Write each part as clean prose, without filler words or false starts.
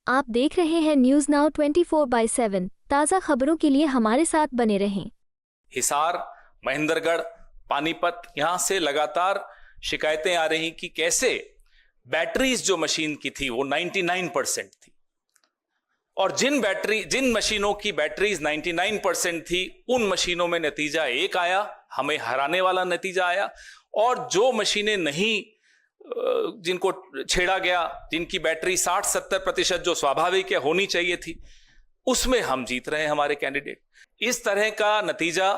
आप देख रहे हैं न्यूज नाउ 24/7 ताज़ा खबरों के लिए हमारे साथ बने रहें। हिसार, महेंद्रगढ़, पानीपत, यहां से लगातार शिकायतें आ रही कि कैसे बैटरीज जो मशीन की थी वो 99% थी और जिन मशीनों की बैटरीज 99% थी उन मशीनों में नतीजा एक आया, हमें हराने वाला नतीजा आया, और जो मशीनें नहीं, जिनको छेड़ा गया, जिनकी बैटरी 60-70% जो स्वाभाविक है होनी चाहिए थी, उसमें हम जीत रहे हैं हमारे कैंडिडेट। इस तरह का नतीजा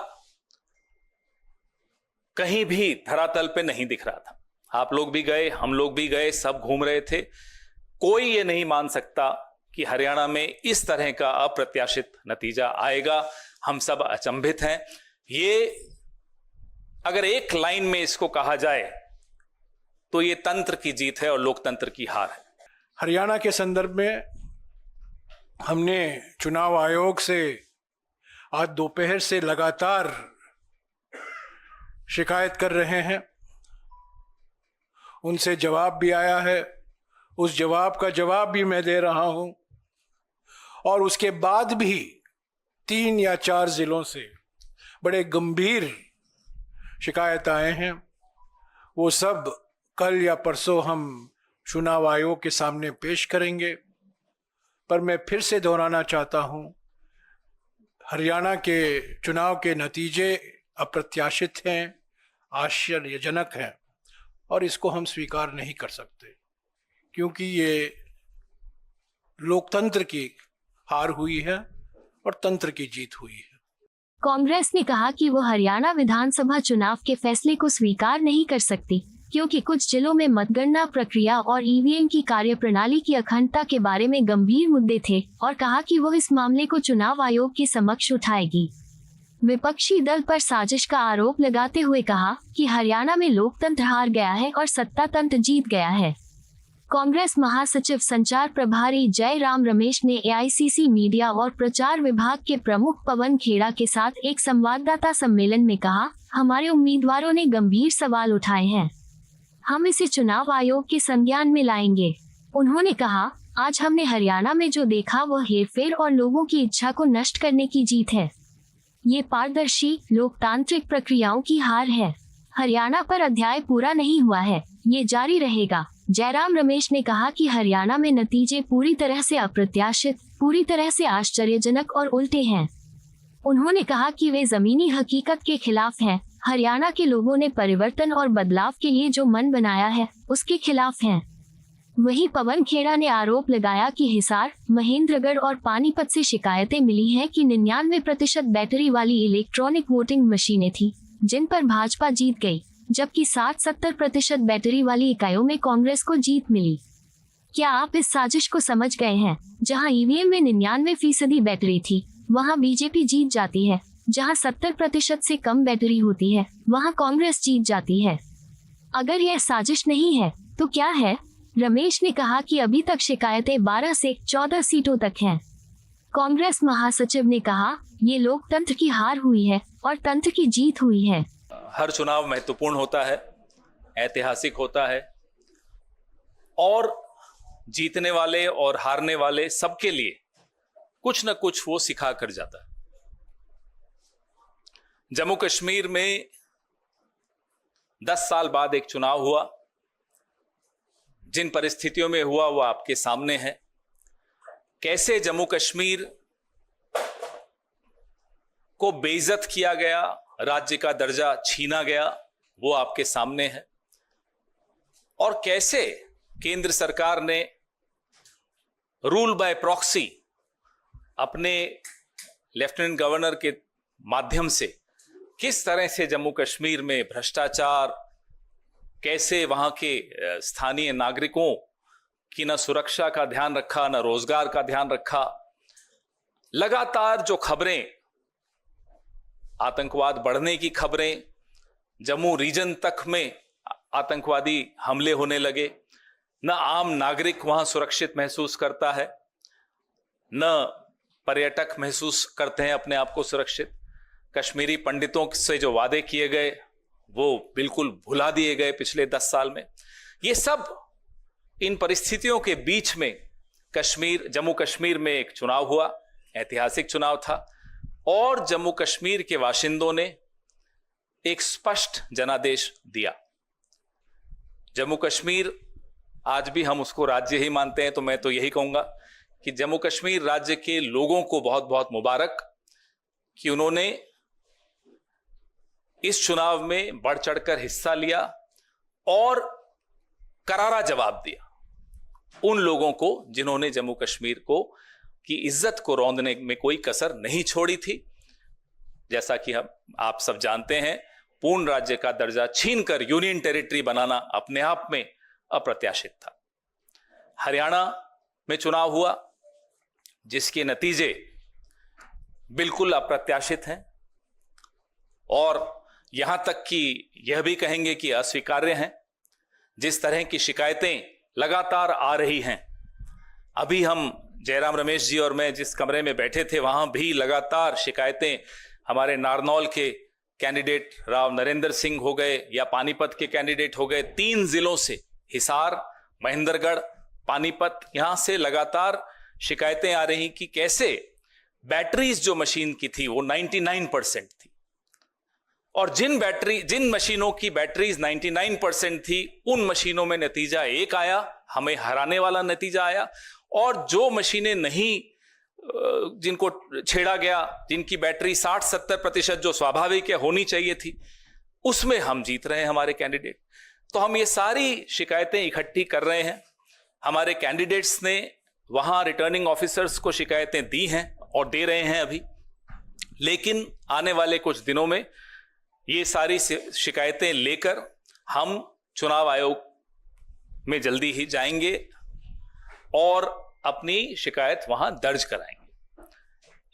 कहीं भी धरातल पे नहीं दिख रहा था। आप लोग भी गए, हम लोग भी गए, सब घूम रहे थे। कोई ये नहीं मान सकता कि हरियाणा में इस तरह का अप्रत्याशित नतीजा आएगा। हम सब अचंभित हैं। ये अगर एक लाइन में इसको कहा जाए तो ये तंत्र की जीत है और लोकतंत्र की हार है। हरियाणा के संदर्भ में हमने चुनाव आयोग से आज दोपहर से लगातार शिकायत कर रहे हैं। उनसे जवाब भी आया है, उस जवाब का जवाब भी मैं दे रहा हूं, और उसके बाद भी 3 या 4 जिलों से बड़े गंभीर शिकायत आए हैं। वो सब कल या परसों हम चुनाव आयोग के सामने पेश करेंगे। पर मैं फिर से दोहराना चाहता हूं, हरियाणा के चुनाव के नतीजे अप्रत्याशित हैं, आश्चर्यजनक हैं, और इसको हम स्वीकार नहीं कर सकते, क्योंकि ये लोकतंत्र की हार हुई है और तंत्र की जीत हुई है। कांग्रेस ने कहा कि वो हरियाणा विधानसभा चुनाव के फैसले को स्वीकार नहीं कर सकती, क्योंकि कुछ जिलों में मतगणना प्रक्रिया और ईवीएम की कार्यप्रणाली की अखंडता के बारे में गंभीर मुद्दे थे, और कहा कि वो इस मामले को चुनाव आयोग के समक्ष उठाएगी। विपक्षी दल पर साजिश का आरोप लगाते हुए कहा कि हरियाणा में लोकतंत्र हार गया है और सत्ता तंत्र जीत गया है। कांग्रेस महासचिव संचार प्रभारी जयराम रमेश ने एआईसीसी मीडिया और प्रचार विभाग के प्रमुख पवन खेड़ा के साथ एक संवाददाता सम्मेलन में कहा, हमारे उम्मीदवारों ने गंभीर सवाल उठाए हैं, हम इसे चुनाव आयोग के संज्ञान में लाएंगे। उन्होंने कहा, आज हमने हरियाणा में जो देखा वह हेरफेर और लोगों की इच्छा को नष्ट करने की जीत है। ये पारदर्शी लोकतांत्रिक प्रक्रियाओं की हार है। हरियाणा पर अध्याय पूरा नहीं हुआ है, ये जारी रहेगा। जयराम रमेश ने कहा कि हरियाणा में नतीजे पूरी तरह से अप्रत्याशित, पूरी तरह से आश्चर्यजनक और उल्टे हैं। उन्होंने कहा कि वे जमीनी हकीकत के खिलाफ हैं। हरियाणा के लोगों ने परिवर्तन और बदलाव के लिए जो मन बनाया है उसके खिलाफ हैं। वहीं पवन खेड़ा ने आरोप लगाया कि हिसार, महेंद्रगढ़ और पानीपत से शिकायतें मिली हैं कि 99% बैटरी वाली इलेक्ट्रॉनिक वोटिंग मशीनें थी जिन पर भाजपा जीत गई, जबकि 60-70% बैटरी वाली इकाइयों में कांग्रेस को जीत मिली। क्या आप इस साजिश को समझ गए हैं? जहां ईवीएम में 99% बैटरी थी वहां बीजेपी जीत जाती है, जहां 70% से कम बैटरी होती है वहां कांग्रेस जीत जाती है। अगर यह साजिश नहीं है तो क्या है? रमेश ने कहा कि अभी तक शिकायतें 12 से 14 सीटों तक हैं। कांग्रेस महासचिव ने कहा, ये लोकतंत्र की हार हुई है और तंत्र की जीत हुई है। हर चुनाव महत्वपूर्ण होता है, ऐतिहासिक होता है, और जीतने वाले और हारने वाले सबके लिए कुछ न कुछ वो सिखा कर जाता है। जम्मू कश्मीर में 10 साल बाद एक चुनाव हुआ। जिन परिस्थितियों में हुआ वो आपके सामने है। कैसे जम्मू कश्मीर को बेइज्जत किया गया, राज्य का दर्जा छीना गया, वो आपके सामने है। और कैसे केंद्र सरकार ने रूल बाय प्रॉक्सी अपने लेफ्टिनेंट गवर्नर के माध्यम से किस तरह से जम्मू कश्मीर में भ्रष्टाचार, कैसे वहां के स्थानीय नागरिकों की न सुरक्षा का ध्यान रखा, न रोजगार का ध्यान रखा। लगातार जो खबरें, आतंकवाद बढ़ने की खबरें, जम्मू रीजन तक में आतंकवादी हमले होने लगे, न आम नागरिक वहां सुरक्षित महसूस करता है, न पर्यटक महसूस करते हैं अपने आप को सुरक्षित। कश्मीरी पंडितों से जो वादे किए गए वो बिल्कुल भुला दिए गए पिछले 10 साल में। ये सब इन परिस्थितियों के बीच में जम्मू कश्मीर में एक चुनाव हुआ, ऐतिहासिक चुनाव था, और जम्मू कश्मीर के बाशिंदों ने एक स्पष्ट जनादेश दिया। जम्मू कश्मीर, आज भी हम उसको राज्य ही मानते हैं, तो मैं तो यही कहूंगा कि जम्मू कश्मीर राज्य के लोगों को बहुत बहुत मुबारक कि उन्होंने इस चुनाव में बढ़ चढ़कर हिस्सा लिया और करारा जवाब दिया उन लोगों को जिन्होंने जम्मू कश्मीर को की इज्जत को रौंदने में कोई कसर नहीं छोड़ी थी। जैसा कि हम आप सब जानते हैं, पूर्ण राज्य का दर्जा छीनकर यूनियन टेरिटरी बनाना अपने आप में अप्रत्याशित था। हरियाणा में चुनाव हुआ जिसके नतीजे बिल्कुल अप्रत्याशित हैं और यहां तक कि यह भी कहेंगे कि अस्वीकार्य हैं। जिस तरह की शिकायतें लगातार आ रही हैं, अभी हम जयराम रमेश जी और मैं जिस कमरे में बैठे थे वहां भी लगातार शिकायतें, हमारे नारनौल के कैंडिडेट राव नरेंद्र सिंह हो गए या पानीपत के कैंडिडेट हो गए, 3 जिलों से, हिसार, महेंद्रगढ़, पानीपत, यहां से लगातार शिकायतें आ रही कि कैसे बैटरीज जो मशीन की थी वो 99% थी, और जिन मशीनों की बैटरीज 99% थी उन मशीनों में नतीजा एक आया, हमें हराने वाला नतीजा आया, और जो मशीनें नहीं, जिनको छेड़ा गया, जिनकी बैटरी 60-70% जो स्वाभाविक है होनी चाहिए थी, उसमें हम जीत रहे हैं हमारे कैंडिडेट। तो हम ये सारी शिकायतें इकट्ठी कर रहे हैं। हमारे कैंडिडेट्स ने वहां रिटर्निंग ऑफिसर्स को शिकायतें दी हैं और दे रहे हैं अभी, लेकिन आने वाले कुछ दिनों में ये सारी शिकायतें लेकर हम चुनाव आयोग में जल्दी ही जाएंगे और अपनी शिकायत वहां दर्ज कराएंगे।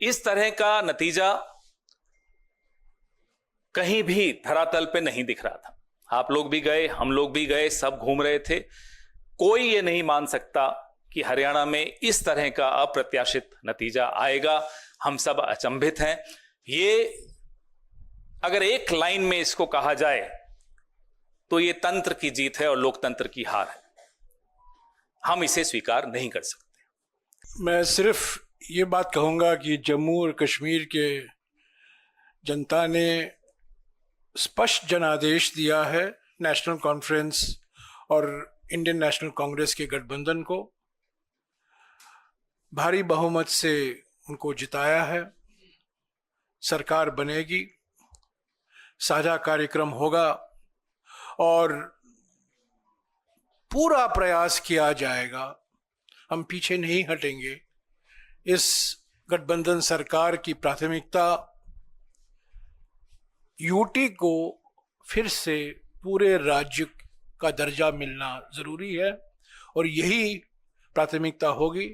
इस तरह का नतीजा कहीं भी धरातल पे नहीं दिख रहा था। आप लोग भी गए, हम लोग भी गए, सब घूम रहे थे। कोई ये नहीं मान सकता कि हरियाणा में इस तरह का अप्रत्याशित नतीजा आएगा। हम सब अचंभित हैं। ये अगर एक लाइन में इसको कहा जाए तो ये तंत्र की जीत है और लोकतंत्र की हार है। हम इसे स्वीकार नहीं कर सकते। मैं सिर्फ ये बात कहूँगा कि जम्मू और कश्मीर के जनता ने स्पष्ट जनादेश दिया है नेशनल कॉन्फ्रेंस और इंडियन नेशनल कांग्रेस के गठबंधन को। भारी बहुमत से उनको जिताया है। सरकार बनेगी, साझा कार्यक्रम होगा और पूरा प्रयास किया जाएगा। हम पीछे नहीं हटेंगे। इस गठबंधन सरकार की प्राथमिकता यूटी को फिर से पूरे राज्य का दर्जा मिलना जरूरी है और यही प्राथमिकता होगी।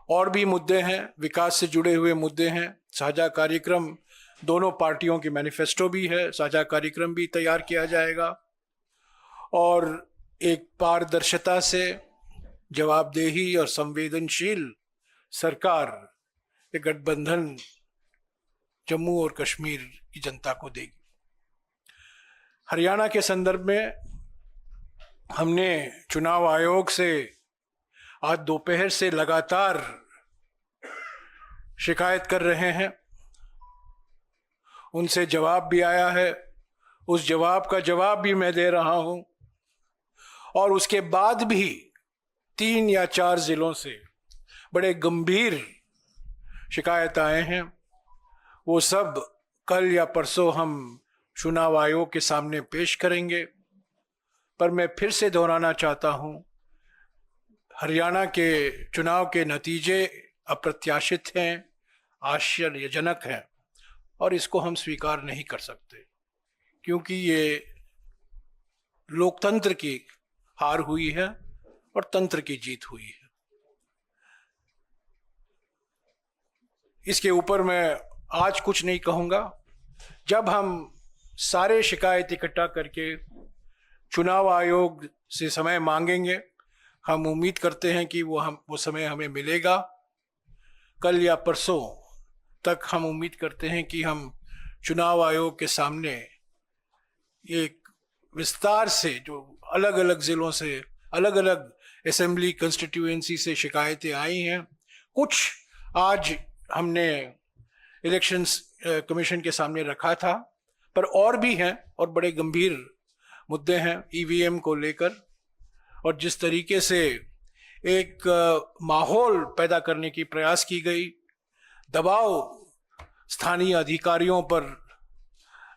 और भी मुद्दे हैं, विकास से जुड़े हुए मुद्दे हैं। साझा कार्यक्रम, दोनों पार्टियों की मैनिफेस्टो भी है, साझा कार्यक्रम भी तैयार किया जाएगा और एक पारदर्शिता से जवाबदेही और संवेदनशील सरकार ये गठबंधन जम्मू और कश्मीर की जनता को देगी। हरियाणा के संदर्भ में हमने चुनाव आयोग से आज दोपहर से लगातार शिकायत कर रहे हैं। उनसे जवाब भी आया है, उस जवाब का जवाब भी मैं दे रहा हूं और उसके बाद भी 3 या 4 जिलों से बड़े गंभीर शिकायत आए हैं। वो सब कल या परसों हम चुनाव आयोग के सामने पेश करेंगे। पर मैं फिर से दोहराना चाहता हूं, हरियाणा के चुनाव के नतीजे अप्रत्याशित हैं, आश्चर्यजनक हैं और इसको हम स्वीकार नहीं कर सकते, क्योंकि ये लोकतंत्र की हार हुई है और तंत्र की जीत हुई है। इसके ऊपर मैं आज कुछ नहीं कहूँगा। जब हम सारे शिकायत इकट्ठा करके चुनाव आयोग से समय मांगेंगे, हम उम्मीद करते हैं कि वो समय हमें मिलेगा। कल या परसों तक हम उम्मीद करते हैं कि हम चुनाव आयोग के सामने एक विस्तार से, जो अलग अलग जिलों से, अलग अलग असेंबली कंस्टिट्यूएंसी से शिकायतें आई हैं। कुछ आज हमने इलेक्शंस कमीशन के सामने रखा था, पर और भी हैं और बड़े गंभीर मुद्दे हैं ईवीएम को लेकर, और जिस तरीके से एक माहौल पैदा करने की प्रयास की गई, दबाव स्थानीय अधिकारियों पर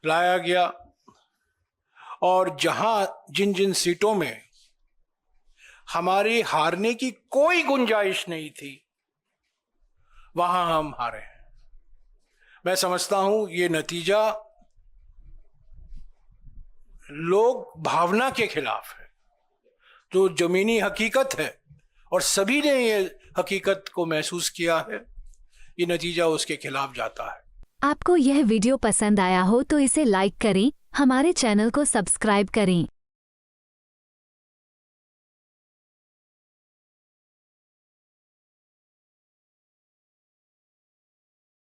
लाया गया, और जहां जिन जिन सीटों में हमारे हारने की कोई गुंजाइश नहीं थी वहां हम हारे हैं। मैं समझता हूं ये नतीजा लोक भावना के खिलाफ है, जो जमीनी हकीकत है और सभी ने ये हकीकत को महसूस किया है। ये नतीजा उसके खिलाफ जाता है। आपको यह वीडियो पसंद आया हो तो इसे लाइक करें, हमारे चैनल को सब्सक्राइब करें।